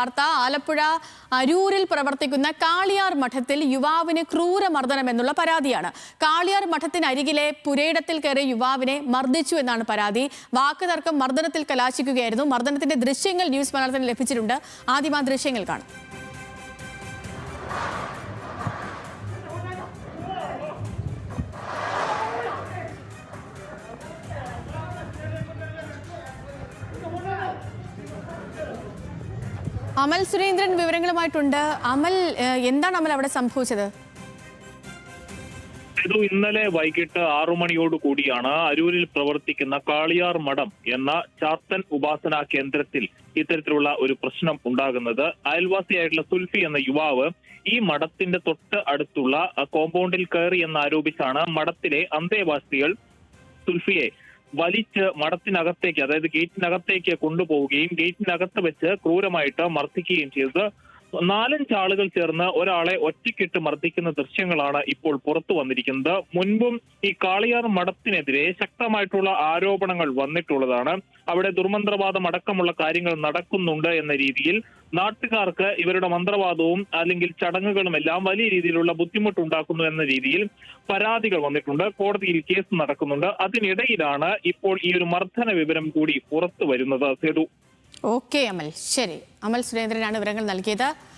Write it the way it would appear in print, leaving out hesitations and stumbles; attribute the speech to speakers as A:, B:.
A: വാർത്ത ആലപ്പുഴ അരൂരിൽ പ്രവർത്തിക്കുന്ന കാളിയാർ മഠത്തിൽ യുവാവിന് ക്രൂരമർദ്ദനം എന്നുള്ള പരാതിയാണ്. കാളിയാർ മഠത്തിനരികിലെ പുരയിടത്തിൽ കയറി യുവാവിനെ മർദ്ദിച്ചു എന്നാണ് പരാതി. വാക്കുതർക്കം മർദ്ദനത്തിൽ കലാശിക്കുകയായിരുന്നു. മർദ്ദനത്തിന്റെ ദൃശ്യങ്ങൾ ന്യൂസ് മലയാളത്തിന് ലഭിച്ചിട്ടുണ്ട്. ആദ്യം ആ ദൃശ്യങ്ങൾ കാണാം. അമൽ സുരേന്ദ്രൻ വിവരങ്ങളുമായിട്ടുണ്ട്. അമൽ, എന്താണ് അമൽ അവിടെ സംഭവിച്ചത്?
B: ഇന്നലെ വൈകിട്ട് 6 മണിയോട് കൂടിയാണ് അരൂരിൽ പ്രവർത്തിക്കുന്ന കാളിയാർ മഠം എന്ന ചാത്തൻ ഉപാസനാ കേന്ദ്രത്തിൽ ഇത്തരത്തിലുള്ള ഒരു പ്രശ്നം ഉണ്ടാകുന്നത്. അയൽവാസിയായിട്ടുള്ള സുൽഫി എന്ന യുവാവ് ഈ മഠത്തിന്റെ തൊട്ട് അടുത്തുള്ള കോമ്പൗണ്ടിൽ കയറി എന്നാരോപിച്ചാണ് മഠത്തിലെ അന്തേവാസികൾ സുൽഫിയെ വലിച്ച് മഠത്തിനകത്തേക്ക്, അതായത് ഗേറ്റിനകത്തേക്ക് കൊണ്ടുപോവുകയും ഗേറ്റിനകത്ത് വെച്ച് ക്രൂരമായിട്ട് മർദ്ദിക്കുകയും ചെയ്തത്. 4-5 ആളുകൾ ചേർന്ന് ഒരാളെ ഒറ്റയ്ക്കിട്ട് മർദ്ദിക്കുന്ന ദൃശ്യങ്ങളാണ് ഇപ്പോൾ പുറത്തു വന്നിരിക്കുന്നത്. മുൻപും ഈ കാളിയാർ മഠത്തിനെതിരെ ശക്തമായിട്ടുള്ള ആരോപണങ്ങൾ വന്നിട്ടുള്ളതാണ്. അവിടെ ദുർമന്ത്രവാദം അടക്കമുള്ള കാര്യങ്ങൾ നടക്കുന്നുണ്ട് എന്ന രീതിയിൽ നാട്ടുകാർക്ക് ഇവരുടെ മന്ത്രവാദവും അല്ലെങ്കിൽ ചടങ്ങുകളും എല്ലാം വലിയ രീതിയിലുള്ള ബുദ്ധിമുട്ടുണ്ടാക്കുന്നു എന്ന രീതിയിൽ പരാതികൾ വന്നിട്ടുണ്ട്. കോടതിയിൽ കേസ് നടക്കുന്നുണ്ട്. അതിനിടയിലാണ് ഇപ്പോൾ ഈ ഒരു മർദ്ദന വിവരം കൂടി പുറത്തു വരുന്നത്. സേതു.
A: ഓക്കെ അമൽ, ശരി. അമൽ സുരേന്ദ്രനാണ് വിവരങ്ങൾ നൽകിയത്.